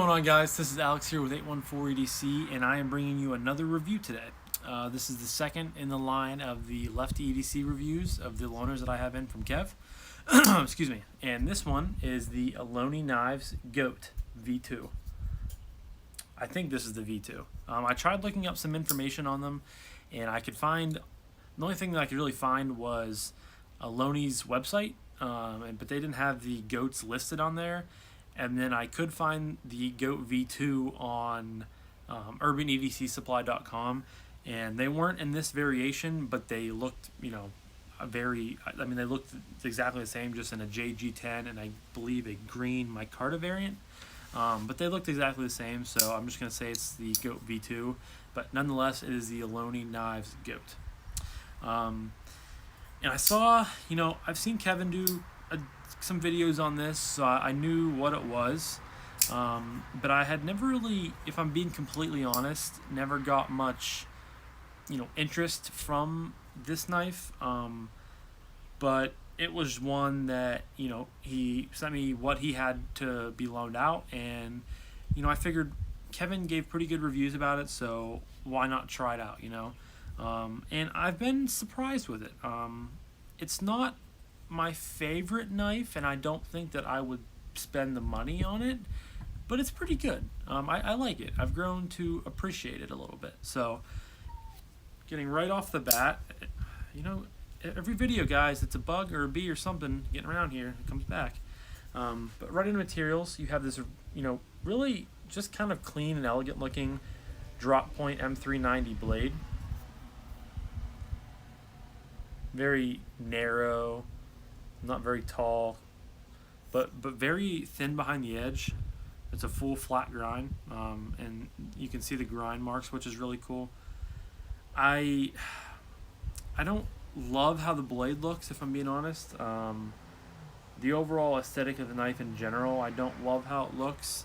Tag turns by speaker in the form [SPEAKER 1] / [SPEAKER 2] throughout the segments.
[SPEAKER 1] going on, guys? This is Alex here with 814EDC, and I am bringing you another review today. This is the second in the line of the LeftyEDC reviews of the loaners that I have in from Kev. Excuse me. And this one is the Ohlone Knives Goat V2. I think this is the V2. I tried looking up some information on them, and I could find, the only thing that I could really find was Ohlone's website, but they didn't have the goats listed on there. And then I could find the Goat V2 on urbanedcsupply.com, and they weren't in this variation, but they looked, they looked exactly the same, just in a JG10 and I believe a green micarta variant. But they looked exactly the same, so I'm just going to say it's the Goat V2, but nonetheless, it is the Ohlone Knives Goat. And I saw, I've seen Kevin do some videos on this, so I knew what it was, but I had never really, if I'm being completely honest, never got much, interest from this knife, but it was one that, he sent me what he had to be loaned out, and, I figured Kevin gave pretty good reviews about it, so why not try it out, and I've been surprised with it. It's not my favorite knife, and I don't think that I would spend the money on it, but it's pretty good. I like it. I've grown to appreciate it a little bit. So getting right off the bat, every video, guys, it's a bug or a bee or something getting around here, it comes back. But right into materials, you have this really just kind of clean and elegant looking drop point M390 blade. Very narrow, not very tall, but very thin behind the edge. It's a full flat grind, and you can see the grind marks, which is really cool. I don't love how the blade looks, if I'm being honest. The overall aesthetic of the knife in general, I don't love how it looks.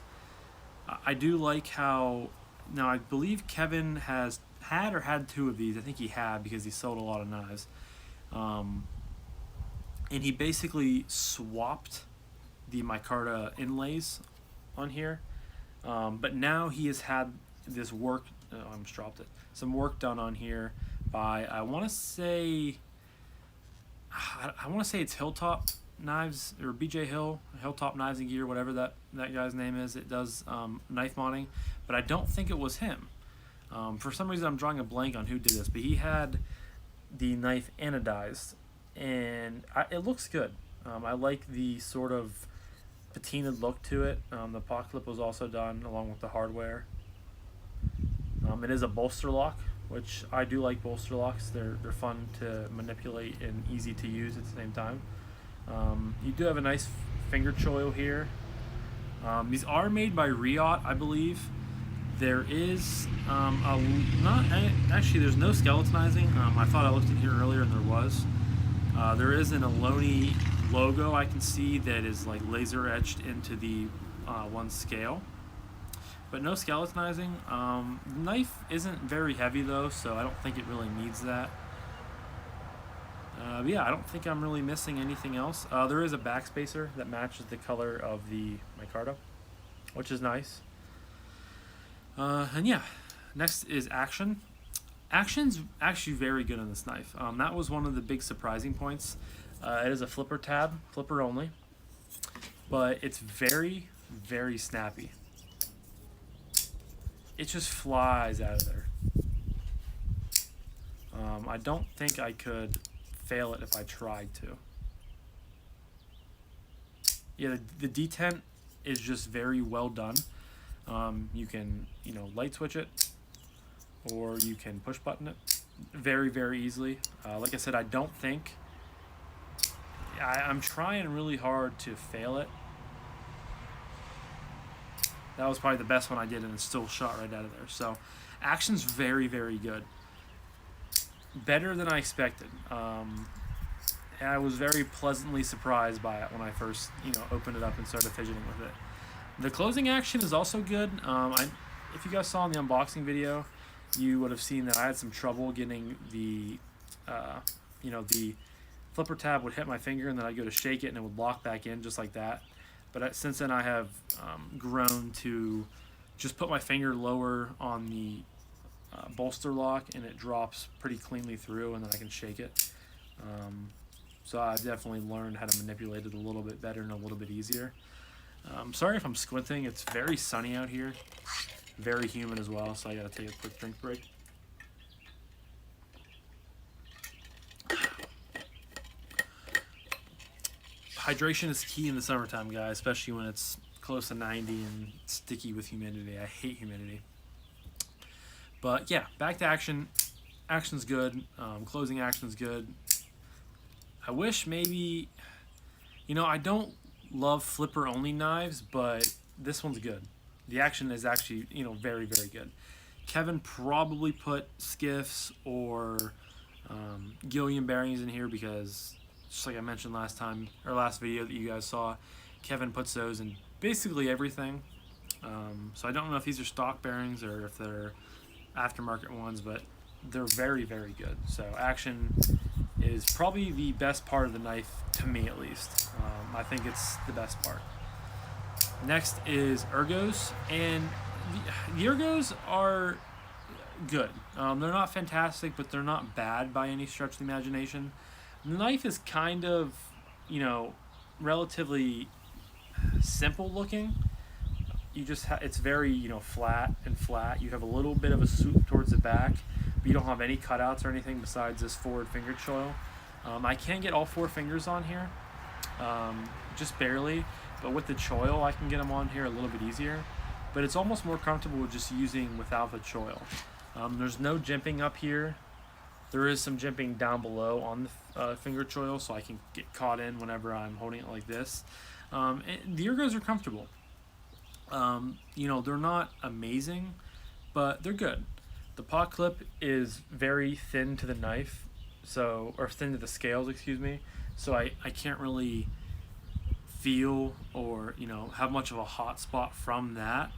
[SPEAKER 1] I do like how, now I believe Kevin has had two of these. I think he had, because he sold a lot of knives. And he basically swapped the micarta inlays on here, but now he has had this work, I almost dropped it, some work done on here by, I want to say it's Hilltop Knives, or BJ Hilltop Knives and Gear, whatever that guy's name is. It does knife modding, but I don't think it was him. For some reason I'm drawing a blank on who did this, but he had the knife anodized, and it looks good. I like the sort of patinaed look to it. The pot clip was also done along with the hardware. It is a bolster lock, which I do like bolster locks. They're fun to manipulate and easy to use at the same time. You do have a nice finger choil here. These are made by Riot, I believe. There is there's no skeletonizing. I thought I looked in here earlier and there was. There is an Ohlone logo I can see that is like laser etched into the one scale, but no skeletonizing. The knife isn't very heavy though, so I don't think it really needs that. But yeah, I don't think I'm really missing anything else. There is a backspacer that matches the color of the micarta, which is nice. And yeah, next is action. Action's actually very good on this knife. That was one of the big surprising points. It is a flipper tab, flipper only, but it's very, very snappy. It just flies out of there. I don't think I could fail it if I tried to. Yeah, the detent is just very well done. You can, light switch it, or you can push button it very, very easily. Like I said, I don't think, I'm trying really hard to fail it. That was probably the best one I did, and it still shot right out of there. So action's very, very good. Better than I expected. And I was very pleasantly surprised by it when I first, opened it up and started fidgeting with it. The closing action is also good. If you guys saw in the unboxing video, you would have seen that I had some trouble getting the, the flipper tab would hit my finger, and then I'd go to shake it and it would lock back in just like that. But since then I have grown to just put my finger lower on the bolster lock, and it drops pretty cleanly through, and then I can shake it. So I've definitely learned how to manipulate it a little bit better and a little bit easier. Sorry if I'm squinting. It's very sunny out here. Very humid as well, so I gotta take a quick drink break. Hydration is key in the summertime, guys, especially when it's close to 90 and sticky with humidity. I hate humidity. But yeah, back to action. Action's good. Closing action's good. I wish maybe, I don't love flipper only knives, but this one's good. The action is actually, very, very good. Kevin probably put skiffs or Gilliam bearings in here because, just like I mentioned last video that you guys saw, Kevin puts those in basically everything. So I don't know if these are stock bearings or if they're aftermarket ones, but they're very, very good. So action is probably the best part of the knife, to me at least. I think it's the best part. Next is ergos, and the ergos are good. They're not fantastic, but they're not bad by any stretch of the imagination. The knife is kind of, relatively simple looking. You just it's very, flat and flat. You have a little bit of a swoop towards the back, but you don't have any cutouts or anything besides this forward finger choil. I can get all 4 fingers on here, just barely, but with the choil I can get them on here a little bit easier. But it's almost more comfortable just using without the choil. There's no jimping up here. There is some jimping down below on the finger choil, so I can get caught in whenever I'm holding it like this. And the ergos are comfortable. They're not amazing, but they're good. The pot clip is very thin to the knife, or thin to the scales, excuse me. So I can't really feel or, have much of a hot spot from that.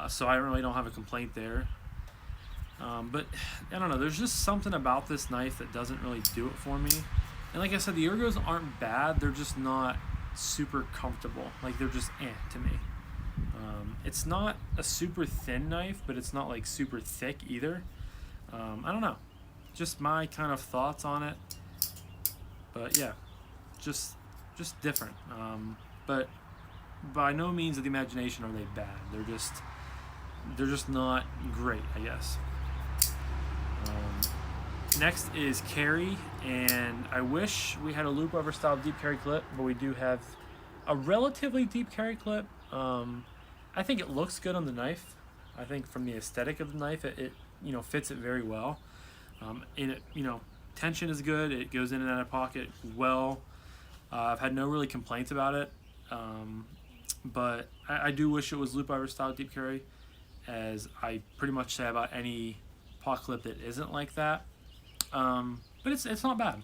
[SPEAKER 1] So I really don't have a complaint there. But I don't know, there's just something about this knife that doesn't really do it for me. And like I said, the ergos aren't bad, they're just not super comfortable. Like, they're just to me. It's not a super thin knife, but it's not like super thick either. I don't know, just my kind of thoughts on it. But yeah, just different. But by no means of the imagination are they bad. They're just not great, I guess. Next is carry, and I wish we had a loop over style deep carry clip, but we do have a relatively deep carry clip. I think it looks good on the knife. I think from the aesthetic of the knife, it fits it very well. And it, tension is good. It goes in and out of pocket well. I've had no really complaints about it. But I do wish it was loop over style deep carry, as I pretty much say about any pot clip that isn't like that. But it's not bad.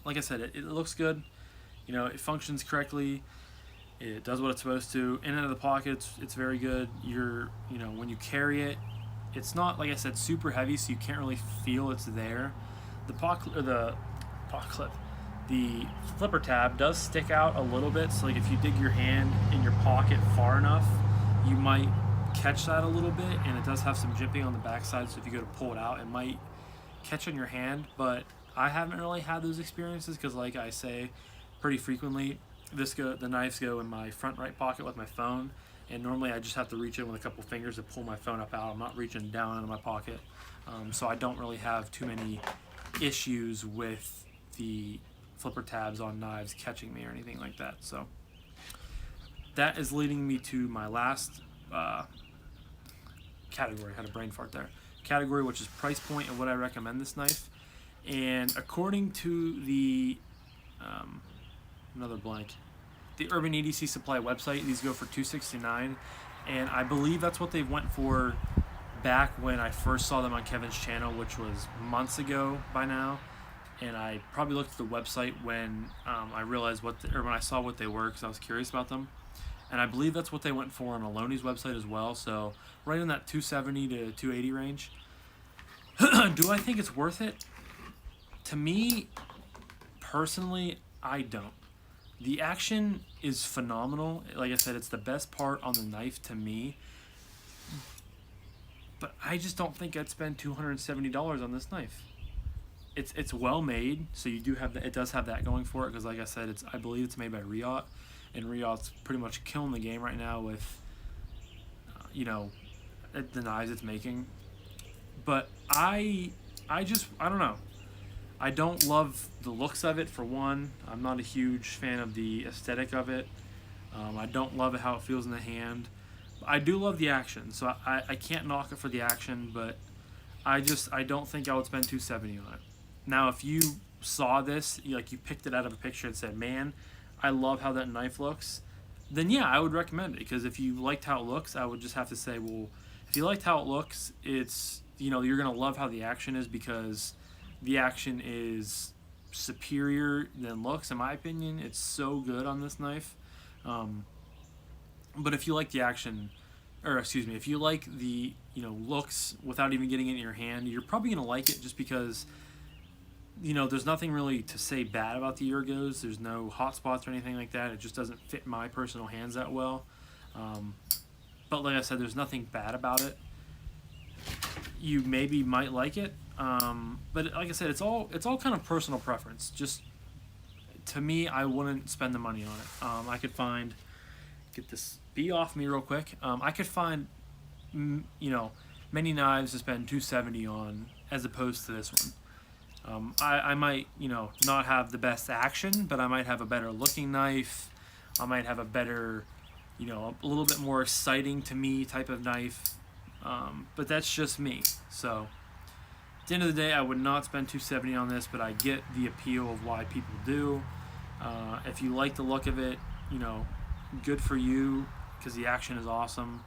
[SPEAKER 1] Like I said, it looks good. It functions correctly. It does what it's supposed to. In and out of the pockets, it's very good. When you carry it, it's not, like I said, super heavy, so you can't really feel it's there. The flipper tab does stick out a little bit, so like if you dig your hand in your pocket far enough, you might catch that a little bit, and it does have some jimping on the backside, so if you go to pull it out, it might catch on your hand. But I haven't really had those experiences because, like I say pretty frequently, the knives go in my front right pocket with my phone, and normally I just have to reach in with a couple fingers to pull my phone up out. I'm not reaching down into my pocket, so I don't really have too many issues with the flipper tabs on knives catching me or anything like that. So that is leading me to my last category. I had a brain fart there. Category, which is price point and what I recommend this knife. And according to the the LeftyEDC Supply website, these go for $269, and I believe that's what they went for back when I first saw them on Kevin's channel, which was months ago by now. And I probably looked at the website when I realized when I saw what they were, because I was curious about them. And I believe that's what they went for on Ohlone's website as well. So right in that 270 to 280 range. Do I think it's worth it? To me, personally, I don't. The action is phenomenal. Like I said, it's the best part on the knife to me. But I just don't think I'd spend $270 on this knife. It's well made, so you do have that. It does have that going for it, because like I said, I believe it's made by Riot, and Riot's pretty much killing the game right now with the knives it's making. But I don't know. I don't love the looks of it, for one. I'm not a huge fan of the aesthetic of it. I don't love it how it feels in the hand. I do love the action, so I can't knock it for the action, but I don't think I would spend $270 on it. Now, if you saw this, you picked it out of a picture and said, man, I love how that knife looks, then yeah, I would recommend it. Because if you liked how it looks, I would just have to say, well, if you liked how it looks, it's, you're going to love how the action is, because the action is superior than looks, in my opinion. It's so good on this knife. But if you like the action, or excuse me, if you like the looks without even getting it in your hand, you're probably going to like it, just because there's nothing really to say bad about the ergos. There's no hot spots or anything like that. It just doesn't fit my personal hands that well. But like I said, there's nothing bad about it. You maybe might like it, but like I said, it's all kind of personal preference. Just to me, I wouldn't spend the money on it. I could find, get this bee off me real quick. I could find many knives to spend $270 on, as opposed to this one. I might, not have the best action, but I might have a better looking knife. I might have a better, a little bit more exciting to me type of knife. But that's just me. So at the end of the day, I would not spend $270 on this, but I get the appeal of why people do. If you like the look of it, good for you, because the action is awesome.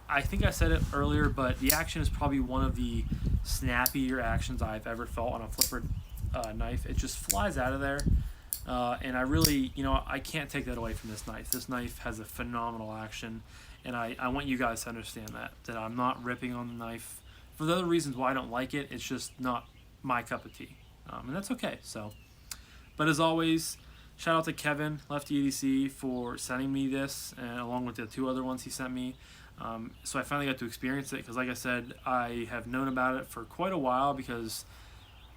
[SPEAKER 1] I think I said it earlier, but the action is probably one of the snappier actions I've ever felt on a flipper knife. It just flies out of there, and I really, I can't take that away from this knife. This knife has a phenomenal action, and I want you guys to understand that I'm not ripping on the knife for the other reasons why I don't like it. It's just not my cup of tea, and that's okay. So, but as always, shout out to Kevin, LeftyEDC, for sending me this, and along with the 2 other ones he sent me. So I finally got to experience it, because like I said, I have known about it for quite a while, because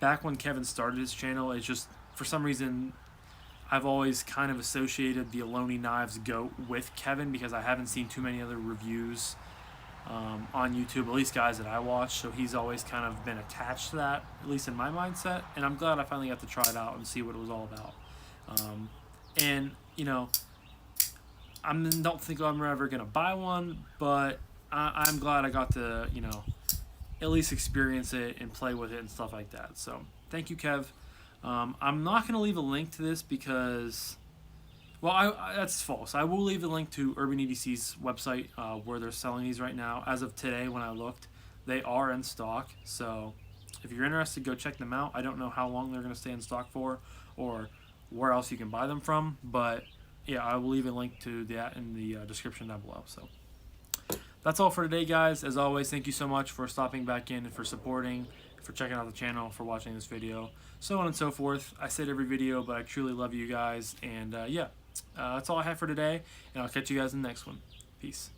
[SPEAKER 1] back when Kevin started his channel, it's just, for some reason, I've always kind of associated the Ohlone Knives Goat with Kevin, because I haven't seen too many other reviews on YouTube, at least guys that I watch, so he's always kind of been attached to that, at least in my mindset, and I'm glad I finally got to try it out and see what it was all about. And, I don't think I'm ever going to buy one, but I'm glad I got to, at least experience it and play with it and stuff like that. So, thank you, Kev. I'm not going to leave a link to this because, well, that's false. I will leave the link to UrbanEDC's website where they're selling these right now. As of today, when I looked, they are in stock. So, if you're interested, go check them out. I don't know how long they're going to stay in stock for, or where else you can buy them from, but yeah, I will leave a link to that in the description down below. So that's all for today, guys. As always, thank you so much for stopping back in and for supporting, for checking out the channel, for watching this video, so on and so forth. I said every video, but I truly love you guys. And yeah, that's all I have for today, and I'll catch you guys in the next one. Peace.